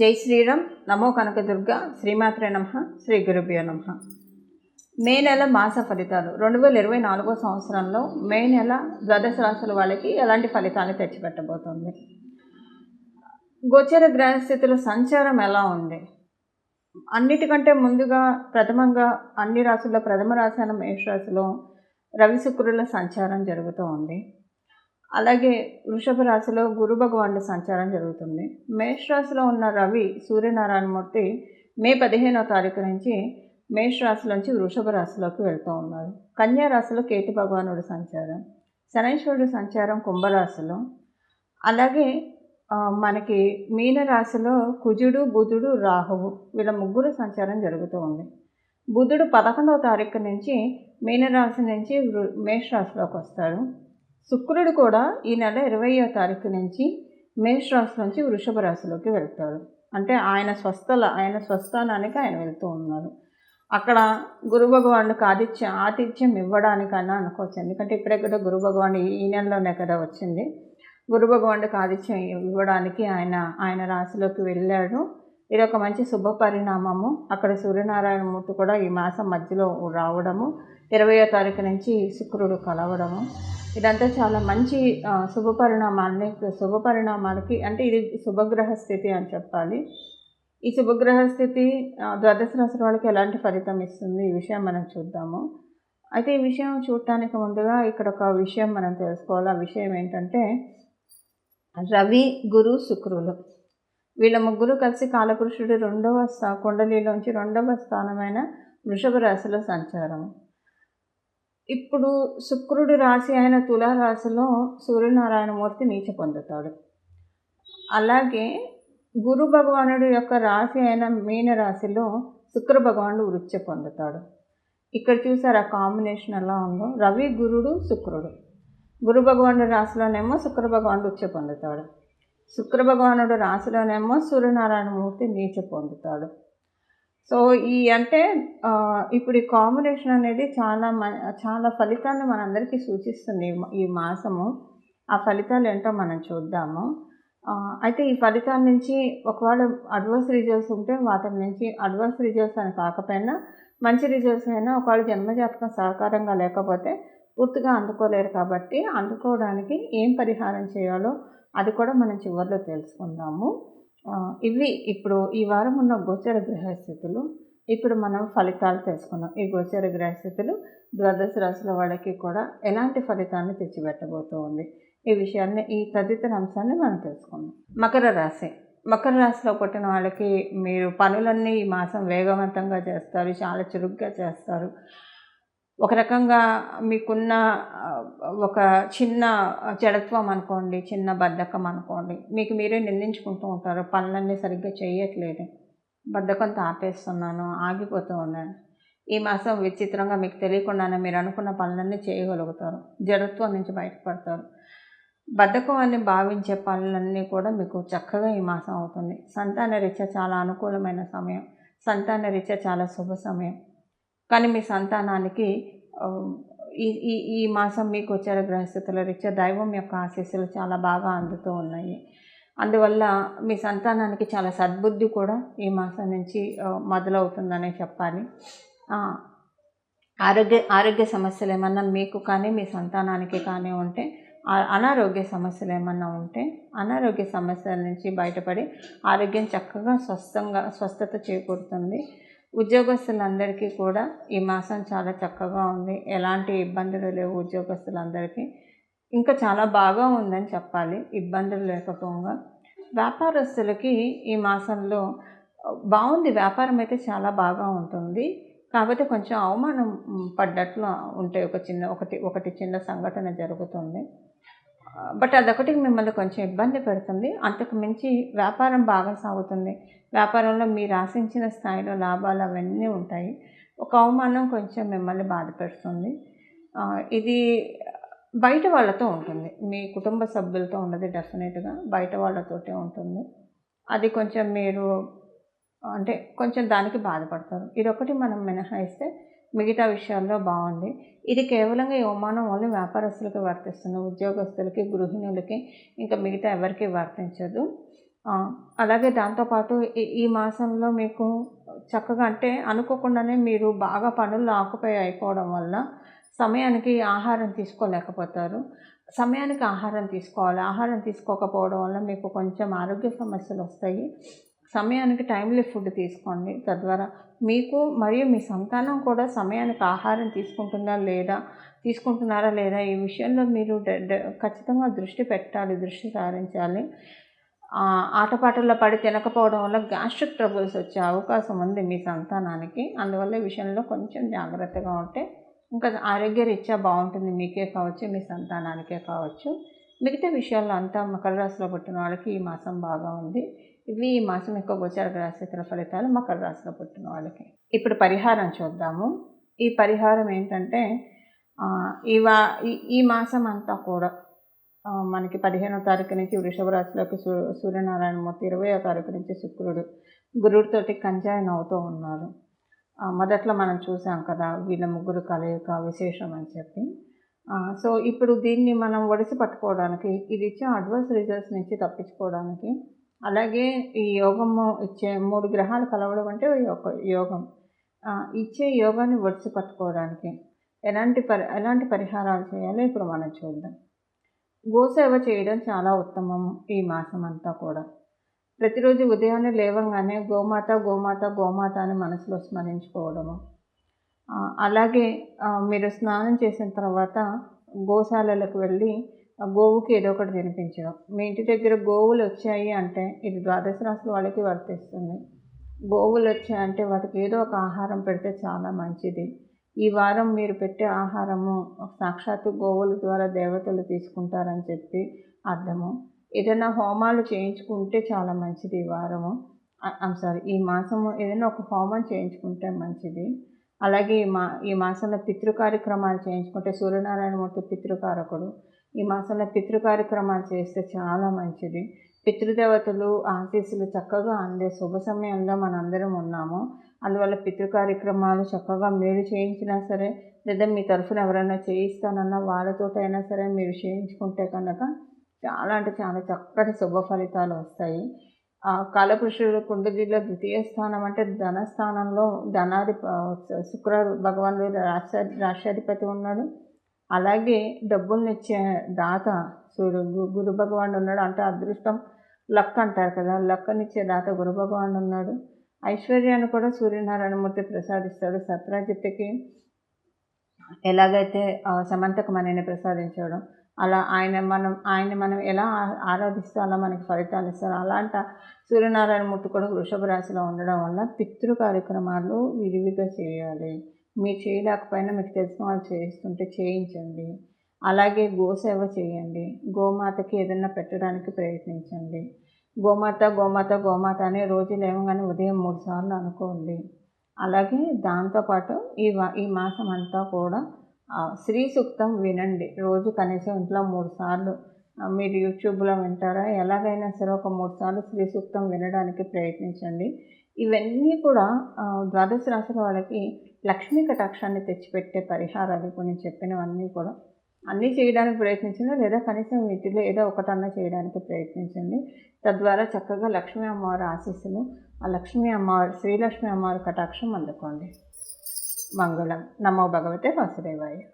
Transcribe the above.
జై శ్రీరామ్. నమో కనకదుర్గ. శ్రీమాత్రే నమః. శ్రీ గురుభ్యో నమః. మే నెల మాస ఫలితాలు 2024 సంవత్సరంలో మే నెల ద్వాదశ రాశుల వాళ్ళకి ఎలాంటి ఫలితాన్ని తెచ్చిపెట్టబోతోంది? గోచర గ్రహస్థితుల సంచారం ఎలా ఉంది? అన్నిటికంటే ముందుగా ప్రథమంగా అన్ని రాశుల్లో ప్రథమ రాశి అయిన మేషరాశిలో రవి శుక్రుల సంచారం జరుగుతూ ఉంది. అలాగే వృషభ రాశిలో గురు భగవానుడి సంచారం జరుగుతుంది. మేషరాశిలో ఉన్న రవి సూర్యనారాయణమూర్తి మే 15వ తారీఖు నుంచి మేషరాశి నుంచి వృషభ రాశిలోకి వెళ్తూ ఉన్నారు. కన్యా రాశిలో కేతు భగవానుడి సంచారం, శనైశ్వరుడి సంచారం కుంభరాశిలో, అలాగే మనకి మీనరాశిలో కుజుడు బుధుడు రాహువు వీళ్ళ ముగ్గురు సంచారం జరుగుతూ ఉంది. బుధుడు 11వ తారీఖు నుంచి మీనరాశి నుంచి మేషరాశిలోకి వస్తాడు. శుక్రుడు కూడా ఈ నెల 20వ తారీఖు నుంచి మేషరాశి నుంచి వృషభ రాశిలోకి వెళ్తాడు. అంటే ఆయన స్వస్థానానికి ఆయన వెళ్తూ ఉన్నారు. అక్కడ గురు భగవానుడికి ఆతిథ్యం ఇవ్వడానికన్నా అనుకోవచ్చు. ఎందుకంటే ఇప్పుడే కదా గురు భగవాను ఈ నెలలోనే కదా వచ్చింది. గురు భగవానుడికి ఆతిథ్యం ఇవ్వడానికి ఆయన రాశిలోకి వెళ్ళాడు. ఇది ఒక మంచి శుభ పరిణామము. అక్కడ సూర్యనారాయణమూర్తి కూడా ఈ మాసం మధ్యలో రావడము, 20వ తారీఖు నుంచి శుక్రుడు కలవడము, ఇదంతా చాలా మంచి శుభ పరిణామాలకి అంటే ఇది శుభగ్రహ స్థితి అని చెప్పాలి. ఈ శుభగ్రహ స్థితి ద్వాదశ రాశి వాళ్ళకి ఎలాంటి ఫలితం ఇస్తుంది ఈ విషయం మనం చూద్దాము. అయితే ఈ విషయం చూడటానికి ముందుగా ఇక్కడ ఒక విషయం మనం తెలుసుకోవాలి. ఆ విషయం ఏంటంటే రవి గురు శుక్రులు వీళ్ళ ముగ్గురు కలిసి కాలపురుషుడు కుండలిలోంచి 2వ స్థానమైన వృషభ రాశిలో సంచారం. ఇప్పుడు శుక్రుడి రాశి అయిన తులారాశిలో సూర్యనారాయణమూర్తి నీచ పొందుతాడు. అలాగే గురు భగవానుడి యొక్క రాశి అయిన మీనరాశిలో శుక్ర భగవానుడు వృత్తి పొందుతాడు. ఇక్కడ చూసారు ఆ కాంబినేషన్ ఎలా ఉందో. రవి గురుడు శుక్రుడు. గురు భగవానుడి రాశిలోనేమో శుక్ర భగవానుడు ఉచ్చ పొందుతాడు. శుక్ర భగవానుడు రాశిలోనేమో సూర్యనారాయణమూర్తి నీచ పొందుతాడు. సో ఇప్పుడు ఈ కాంబినేషన్ అనేది చాలా ఫలితాన్ని మనందరికీ సూచిస్తుంది ఈ మాసము. ఆ ఫలితాలు ఏంటో మనం చూద్దాము. అయితే ఈ ఫలితాల నుంచి ఒకవేళ అడ్వర్స్ రిజల్ట్స్ ఉంటే వాటి నుంచి అడ్వర్స్ రిజల్ట్స్ అని కాకపోయినా మంచి రిజల్ట్స్ అయినా ఒకవేళ జన్మజాతకం సహకారంగా లేకపోతే పూర్తిగా అందుకోలేరు. కాబట్టి అందుకోవడానికి ఏం పరిహారం చేయాలో అది కూడా మనం చివరిలో తెలుసుకుందాము. ఇవి ఇప్పుడు ఈ వారం ఉన్న గోచర గ్రహస్థితులు. ఇప్పుడు మనం ఫలితాలు తెలుసుకున్నాం. ఈ గోచర గ్రహస్థితులు ద్వాదశ రాశుల వాళ్ళకి కూడా ఎలాంటి ఫలితాన్ని తెచ్చిపెట్టబోతూ ఉంది ఈ విషయాన్ని ఈ తదితర అంశాన్ని మనం తెలుసుకుందాం. మకర రాశిలో పుట్టిన వాళ్ళకి మీరు పనులన్నీ ఈ మాసం వేగవంతంగా చేస్తారు, చాలా చురుగ్గా చేస్తారు. ఒక రకంగా మీకున్న ఒక చిన్న జడత్వం అనుకోండి, చిన్న బద్ధకం అనుకోండి, మీకు మీరే నిందించుకుంటూ ఉంటారు. పనులన్నీ సరిగ్గా చేయట్లేదు, బద్ధకంతో ఆపేస్తున్నాను, ఆగిపోతూ ఉన్నాను. ఈ మాసం విచిత్రంగా మీకు తెలియకుండానే మీరు అనుకున్న పనులన్నీ చేయగలుగుతారు. జడత్వం నుంచి బయటపడతారు. బద్ధకం అని భావించే పనులన్నీ కూడా మీకు చక్కగా ఈ మాసం అవుతుంది. సంతాన రీత్యా చాలా అనుకూలమైన సమయం, సంతాన రీత్యా చాలా శుభ సమయం. కానీ మీ సంతానానికి ఈ మాసం మీకు వచ్చే గ్రహస్థితుల రీత్యా దైవం యొక్క ఆశీస్సులు చాలా బాగా అందుతూ ఉన్నాయి. అందువల్ల మీ సంతానానికి చాలా సద్బుద్ధి కూడా ఈ మాసం నుంచి మొదలవుతుందనే చెప్పాలి. ఆరోగ్య సమస్యలు ఏమన్నా మీకు కానీ మీ సంతానానికి కానీ ఉంటే, అనారోగ్య సమస్యలు ఏమన్నా ఉంటే అనారోగ్య సమస్యల నుంచి బయటపడి ఆరోగ్యం చక్కగా స్వస్థత చేకూరుతుంది. ఉద్యోగస్తులందరికీ కూడా ఈ మాసం చాలా చక్కగా ఉంది. ఎలాంటి ఇబ్బందులు లేవు ఉద్యోగస్తులందరికీ. ఇంకా చాలా బాగా ఉందని చెప్పాలి, ఇబ్బందులు లేకపోగా. వ్యాపారస్తులకి ఈ మాసంలో బాగుంది, వ్యాపారం అయితే చాలా బాగా ఉంటుంది. కాకపోతే కొంచెం అవమానం పడ్డట్లు ఉంటే ఒకటి చిన్న సంఘటన జరుగుతుంది. బట్ అదొకటి మిమ్మల్ని కొంచెం ఇబ్బంది పెడుతుంది. అంతకు మించి వ్యాపారం బాగా సాగుతుంది. వ్యాపారంలో మీరు ఆశించిన స్థాయిలో లాభాలు అవన్నీ ఉంటాయి. ఒక అవమానం కొంచెం మిమ్మల్ని బాధ పెడుతుంది. ఇది బయట వాళ్ళతో ఉంటుంది, మీ కుటుంబ సభ్యులతో ఉండదు. డెఫినెట్గా బయట వాళ్ళతోటే ఉంటుంది. అది కొంచెం మీరు కొంచెం దానికి బాధపడతారు. ఇదొకటి మనం మినహాయిస్తే మిగతా విషయాల్లో బాగుంది. ఇది కేవలంగా ఈ అవమానం ఓన్లీ వ్యాపారస్తులకి వర్తిస్తుంది. ఉద్యోగస్తులకి, గృహిణులకి, ఇంకా మిగతా ఎవరికి వర్తించదు. అలాగే దాంతోపాటు ఈ మాసంలో మీకు చక్కగా అంటే అనుకోకుండానే మీరు బాగా పనుల్లో ఆక్యుపై అయిపోవడం వల్ల సమయానికి ఆహారం తీసుకోలేకపోతారు. సమయానికి ఆహారం తీసుకోవాలి. ఆహారం తీసుకోకపోవడం వల్ల మీకు కొంచెం ఆరోగ్య సమస్యలొస్తాయి. సమయానికి టైమ్‌లీ ఫుడ్ తీసుకోండి. తద్వారా మీకు మరియు మీ సంతానం కూడా సమయానికి ఆహారం తీసుకుంటున్నారా లేదా ఈ విషయంలో మీరు ఖచ్చితంగా దృష్టి పెట్టాలి. దృష్టి సారించాలి. ఆటపాటల్లో పడి తినకపోవడం వల్ల గ్యాస్ట్రిక్ ట్రబుల్స్ వచ్చే అవకాశం ఉంది మీ సంతానానికి. అందువల్ల ఈ విషయంలో కొంచెం జాగ్రత్తగా ఉంటే ఇంకా ఆరోగ్యరీత్యా బాగుంటుంది. మీకే కావచ్చు, మీ సంతానానికే కావచ్చు. మిగతా విషయాల్లో అంతా మకర రాశిలో పుట్టిన వాళ్ళకి ఈ మాసం బాగా ఉంది. ఇవి ఈ మాసం యొక్క గోచార గ్రహస్థితుల ఫలితాలు మకర రాశిలో పుట్టిన వాళ్ళకి. ఇప్పుడు పరిహారం చూద్దాము. ఈ పరిహారం ఏంటంటే ఈ మాసం అంతా కూడా మనకి 15వ తారీఖు నుంచి వృషభ రాశిలోకి సూర్యనారాయణమూర్తి, 20వ తారీఖు నుంచి శుక్రుడు గురుడితోటి కంజాయిన్ అవుతూ ఉన్నారు. మొదట్లో మనం చూసాం కదా, వీళ్ళ ముగ్గురు కలయిక విశేషం అని చెప్పి. సో ఇప్పుడు దీన్ని మనం ఒడిసి పట్టుకోవడానికి, ఇది ఇచ్చే అడ్వర్స్ రిజల్ట్స్ నుంచి తప్పించుకోవడానికి, అలాగే ఈ యోగము ఇచ్చే 3 గ్రహాలు కలవడం అంటే ఒక యోగం. ఇచ్చే యోగాన్ని ఒడిసి పట్టుకోవడానికి ఎలాంటి పరిహారాలు చేయాలో ఇప్పుడు మనం చూద్దాం. గోసేవ చేయడం చాలా ఉత్తమము ఈ మాసం అంతా కూడా. ప్రతిరోజు ఉదయాన్నే లేవగానే గోమాత గోమాత గోమాత అని మనసులో స్మరించుకోవడము. అలాగే మీరు స్నానం చేసిన తర్వాత గోశాలలకు వెళ్ళి గోవుకి ఏదో ఒకటి తినిపించడం. మీ ఇంటి దగ్గర గోవులు వచ్చాయి అంటే ఇది ద్వాదశ రాశుల వాళ్ళకి వర్తిస్తుంది. గోవులు వచ్చాయంటే వాటికి ఏదో ఒక ఆహారం పెడితే చాలా మంచిది. ఈ వారం మీరు పెట్టే ఆహారము సాక్షాత్తు గోవుల ద్వారా దేవతలు తీసుకుంటారని చెప్పి అర్థము. ఏదైనా హోమాలు చేయించుకుంటే చాలా మంచిది ఈ వారము. ఈ మాసము ఏదైనా ఒక హోమం చేయించుకుంటే మంచిది. అలాగే ఈ మాసంలో పితృ కార్యక్రమాలు చేయించుకుంటే సూర్యనారాయణమూర్తి పితృకారకుడు. ఈ మాసంలో పితృ కార్యక్రమాలు చేస్తే చాలా మంచిది. పితృదేవతలు ఆశీస్సులు చక్కగా అందే శుభ సమయంలో మనందరం ఉన్నాము. అందువల్ల పితృ కార్యక్రమాలు చక్కగా మీరు చేయించినా సరే, లేదా మీ తరఫున ఎవరైనా చేయిస్తానన్నా వాళ్ళతోటైనా సరే మీరు చేయించుకుంటే కనుక చాలా అంటే చాలా చక్కటి శుభ ఫలితాలు వస్తాయి. కాలపురుషుడు కుండలిలో ద్వితీయ స్థానం అంటే ధనస్థానంలో శుక్ర భగవానుడు రాష్ట్రాధిపతి ఉన్నాడు. అలాగే డబ్బులనిచ్చే దాత గురు భగవానుడు ఉన్నాడు. అంటే అదృష్టం లక్ అంటారు కదా, లక్కనిచ్చే దాత గురు భగవానుడు ఉన్నాడు. ఐశ్వర్యాన్ని కూడా సూర్యనారాయణమూర్తి ప్రసాదిస్తాడు. సత్రాజిత్తుకి ఎలాగైతే సమంతకు మనని ప్రసాదించాడో అలా ఆయన మనం ఎలా ఆరాధిస్తే అలా మనకి ఫలితాలు ఇస్తారు. అలాంటి సూర్యనారాయణమూర్తి కూడా వృషభ రాశిలో ఉండడం వల్ల పితృ కార్యక్రమాలు విరివిగా చేయాలి. మీరు చేయలేకపోయినా మీకు తెలిసిన వాళ్ళు చేయిస్తుంటే చేయించండి. అలాగే గోసేవ చేయండి. గోమాతకి ఏదైనా పెట్టడానికి ప్రయత్నించండి. గోమాత గోమాత గోమాత అనే రోజు లేవగానే ఉదయం 3 సార్లు అనుకోండి. అలాగే దాంతోపాటు ఈ మాసం అంతా కూడా శ్రీ సూక్తం వినండి. రోజు కనీసం ఇంట్లో 3 సార్లు. మీరు యూట్యూబ్లో వింటారా, ఎలాగైనా సరే ఒక 3 సార్లు శ్రీ సూక్తం వినడానికి ప్రయత్నించండి. ఇవన్నీ కూడా ద్వాదశ రాశుల వాళ్ళకి లక్ష్మీ కటాక్షాన్ని తెచ్చిపెట్టే పరిహారాలు. ఇప్పుడు నేను చెప్పినవన్నీ కూడా అన్నీ చేయడానికి ప్రయత్నించండి, లేదా కనీసం వీటిలో ఏదో ఒకటన్నా చేయడానికి ప్రయత్నించండి. తద్వారా చక్కగా లక్ష్మీ అమ్మవారి ఆశీస్సులు, శ్రీలక్ష్మీ అమ్మవారి కటాక్షం అందుకోండి. మంగళం. నమో భగవతే వాసుదేవాయ.